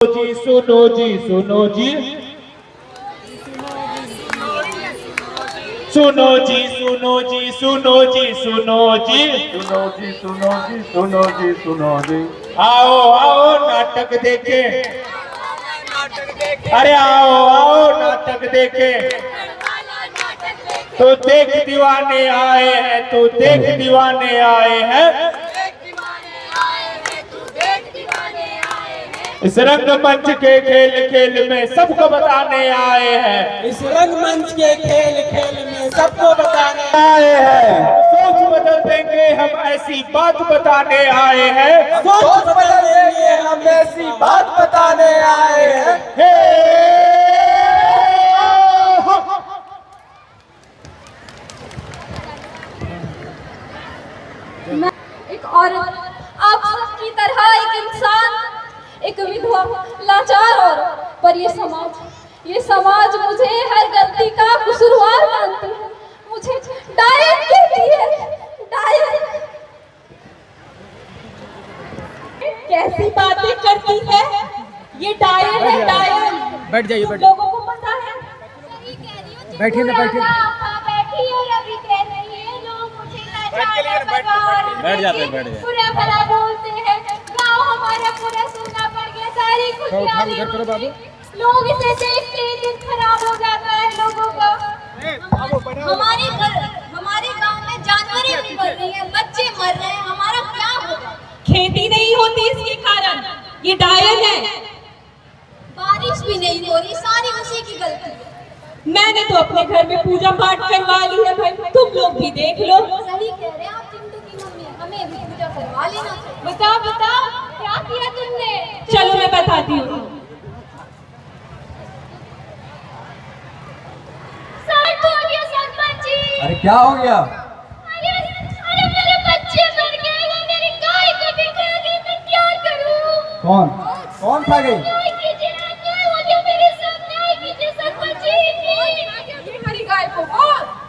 जी सुनो जी सुनो जी सुनो जी सुनो जी सुनो जी सुनो जी सुनो जी सुनो जी सुनो जी सुनो जी। आओ आओ नाटक देखे। अरे आओ आओ नाटक देखे। तो देख दीवाने आए हैं, तो देख दीवाने आए हैं। इस रंगमंच के खेल खेल में सबको बताने आए हैं। इस रंगमंच के खेल खेल में सबको बताने आए हैं। सोच बदल देंगे हम, ऐसी बात बताने आए हैं। सोच बदल देंगे हम, ऐसी बात बताने आए हैं। मैं एक औरत, आप सबकी तरह एक इंसान, एक विधवा, लाचार औरत, पर ये समाज मुझे हर गलती का कसूरवार मानती है। मुझे डायन कहती है, डायन। कैसी बातें करती है ये, डायन है डायन। बैठ जाइए, तुम लोगों को पता है। बैठिए ना, बैठिए। बैठी और अभी कह रही है लोग मुझे बैठ जाते हैं, बैठ जाइए। पूरा भला बोलते हैं, गाँव हमारा पूरा सुनना पड़ गया, सारी खुशियाँ उधर करो बाबू। लोग इसे देखते ही दिन खराब हो जाता है लोगों का। हमारे गांव में जानवर नहीं मर रही हैं, बच्चे मर रहे हैं, हमारा क्या होगा? खेती नहीं होती इसके कारण, ये डायन है। बारिश भी नहीं हो रही, सारी उसी की गलती है। मैंने तो अपने घर में पूजा पाठ करवा ली है भाई, तुम लोग भी देख लो। सही कह रहे हैं आप चिंटू की मम्मी, हमें भी पूजा करवा लेना चाहिए। बताओ बताओ क्या किया तुमने? चलो मैं बताती हूँ। अरे क्या हो गया? अरे मेरे बच्चे मर गए, वो मेरी गाय को भी खा गई, मैं क्या करूं? कौन कौन खा गई? गाय कीजिए, गाय वो जो मेरे साथ गाय कीजिए सरपंच जी। ये हमारी गाय को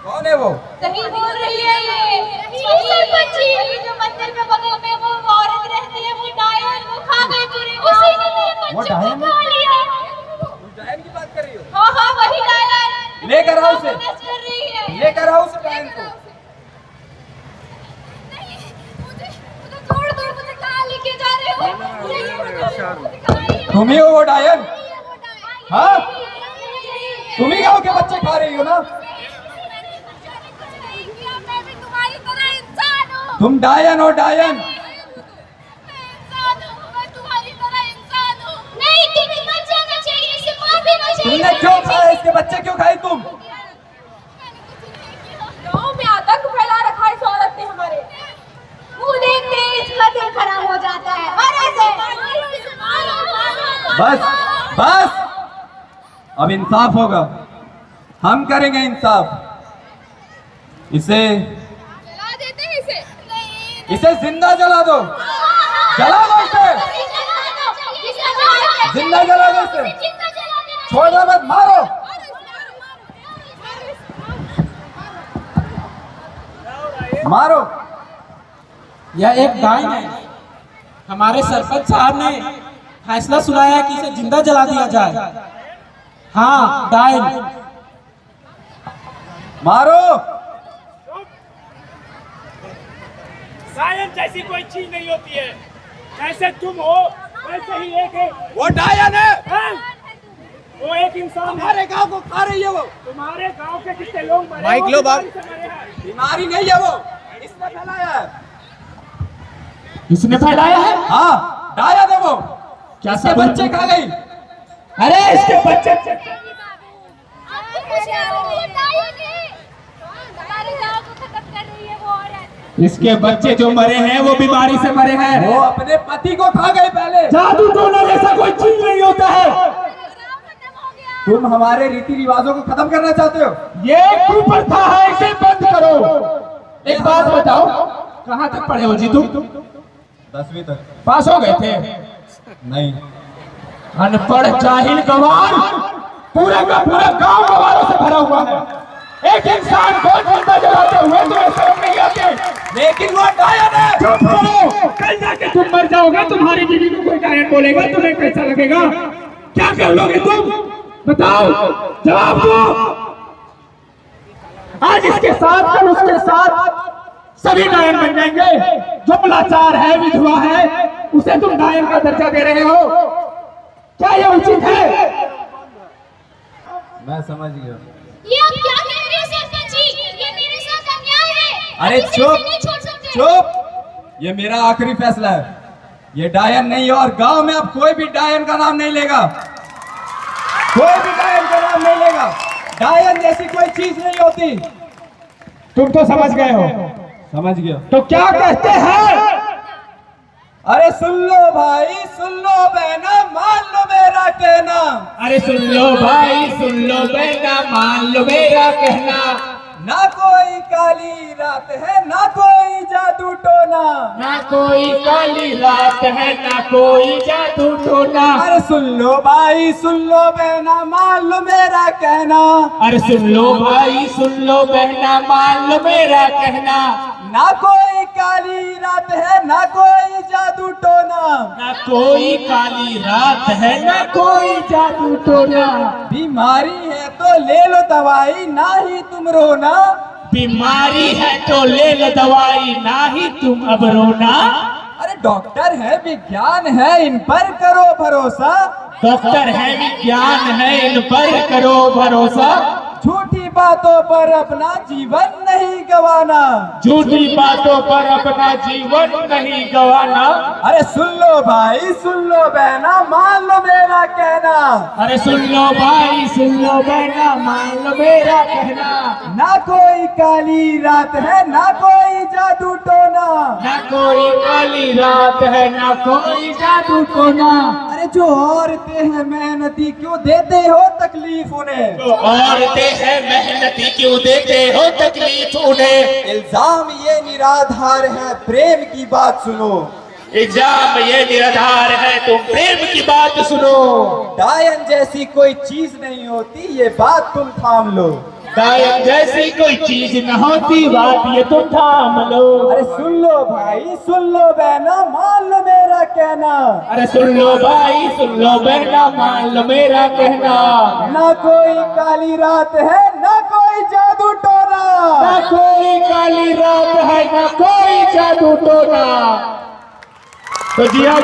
कौन है वो? सही बोल रही है ये सरपंच जी। अभी जो मंदिर में बगल में वो औरत रहती है, वो डायन, वो खा गई पूरे, उसी ने मेरे बच्चों को खा लिया। डायन की बात कर रही हो? हाँ हाँ वही डायन। लेकर आओ उसे, कर रही है। लेकर आओ उसे डायन को। छोड़ दो, मुझे कहाँ लेके जा रहे हो? तुम ही हो वो डायन? हाँ, तुम ही गाँव के बच्चे खा रही हो ना? मैं भी तुम्हारी तरह इंसान हूँ। तुम डायन हो, डायन। मैं तुम्हारी तरह इंसान हूँ। नहीं, तुम्हें मर जाना चाहिए, इसे मार देना चाहिए। तुमने क्यों खाया इसके बच्चे, क्यों खाई तुम? गाँव में आतंक फैला रखा है इस औरत ने हमारे। मुँह देखते ही इसका दिल खराब हो जाता है। बस बस, अब इंसाफ होगा, हम करेंगे इंसाफ। इसे जला देते हैं इसे। नहीं, इसे जिंदा जला दो, जला दो इसे, जिंदा जला दो इसे, छोड़ना मत, मारो। मारो। यह एक डायन है। हमारे सरपंच साहब ने फैसला सुनाया है कि इसे जिंदा जला दिया जाए। हाँ, डायन। मारो। सायंस जैसी कोई चीज नहीं होती है। जैसे तुम हो वैसे ही एक है। वो डायन है, हैं? वो एक इंसान है। हमारे गांव को खा रही है वो। तुम्हारे गांव के कितने लोग मरे? माइक वो लो बाप। बीमारी से मरे हैं। बीमारी नहीं है वो, इसने फैलाया है। इसने फैलाया है? हाँ, डायन है वो। क्या इसके सबूत? बच्चे खा गई। अरे इसके बच्चे इसके बच्चे जो मरे हैं वो बीमारी से मरे हैं। वो अपने पति को खा गई पहले। जादू टोना जैसा कोई चीज नहीं होता है। तुम हमारे रीति रिवाजों को खत्म करना चाहते हो? ये कुप्रथा है, इसे बंद करो। एक बात बताओ, कहाँ तक पढ़े हो जी तुम? 10वीं तक। पास हो गए थे? नहीं। अनपढ़ जाहिल गवार, पूरा का पूरा गांव गवारों से भरा हुआ है। एक इंसान को जिंदा जलाते हुए तुम्हें शर्म नहीं आती? लेकिन वो डायन है। चुप करो, कल जाके तुम मर जाओगे, तुम्हारी बीवी को कोई डायन बोलेगा, तुम्हें कैसा लगेगा? क्या कर लोगे तुम? बताओ, जवाब दो। आज इसके साथ, कल उसके साथ सभी डायन बन जाएंगे। जो लाचार है, विधवा है, उसे तुम डायन का दर्जा दे रहे हो, क्या ये उचित है? मैं समझ गया। ये आप क्या कह रहे हैं सरपंच जी? ये मेरे साथ अन्याय है। अरे आप इसे चुप, ऐसे नहीं छोड़ सकते। चुप, ये मेरा आखिरी फैसला है। ये डायन नहीं, और गांव में अब कोई भी डायन का नाम नहीं लेगा, कोई भी डायन का नाम नहीं लेगा। डायन जैसी कोई चीज नहीं होती। तुम तो समझ गए हो। समझ गया। तो क्या कहते हैं? अरे सुन लो भाई, सुन लो बहना, मान लो मेरा कहना। अरे सुन लो भाई, सुन लो बहना, मान लो मेरा कहना। ना कोई काली रात है, ना कोई जादू टोना। ना कोई काली रात है, ना कोई जादू टोना। अरे सुन लो भाई, सुन लो बहना, मान लो मेरा कहना। अरे सुन लो भाई, सुन लो बहना, मान लो मेरा कहना। ना कोई काली रात है, ना कोई जादू टोना। ना कोई काली रात है, ना कोई जादू टोना। बीमारी है तो ले लो दवाई, ना ही तुम रोना। बीमारी है तो ले लो दवाई, ना ही तुम अब रोना। अरे डॉक्टर है, विज्ञान है, इन पर करो भरोसा। डॉक्टर है, विज्ञान है, इन पर करो भरोसा। झूठी बातों पर अपना जीवन नहीं गवाना। झूठी बातों पर अपना जीवन नहीं गवाना। अरे सुन लो भाई, सुन लो बहना, मान लो मेरा कहना। अरे सुन लो भाई, सुन लो बहना, मान लो मेरा कहना। ना कोई काली रात है, ना कोई जादू टोना। ना कोई काली रात है, ना कोई जादू टोना। अरे जो औरतें हैं मेहनती, क्यों देते हो तकलीफ उन्हें? जो औरतें हैं मेहनती, क्यों देते हो तकलीफ उन्हें? इल्जाम ये निराधार है, प्रेम की बात सुनो। इल्जाम ये निराधार है, तुम प्रेम की बात सुनो। डायन जैसी कोई चीज नहीं होती, ये बात तुम थाम लो। डायन जैसी कोई चीज न होती, बात ये तुम थाम लो। अरे सुन लो भाई, सुन लो बहना, मान लो मेरा कहना। अरे सुन लो भाई, सुन लो बहना, मान लो मेरा कहना। ना कोई काली रात है, ना कोई जादू टोना। ना कोई काली रात है, ना कोई जादू टोना। तो जिया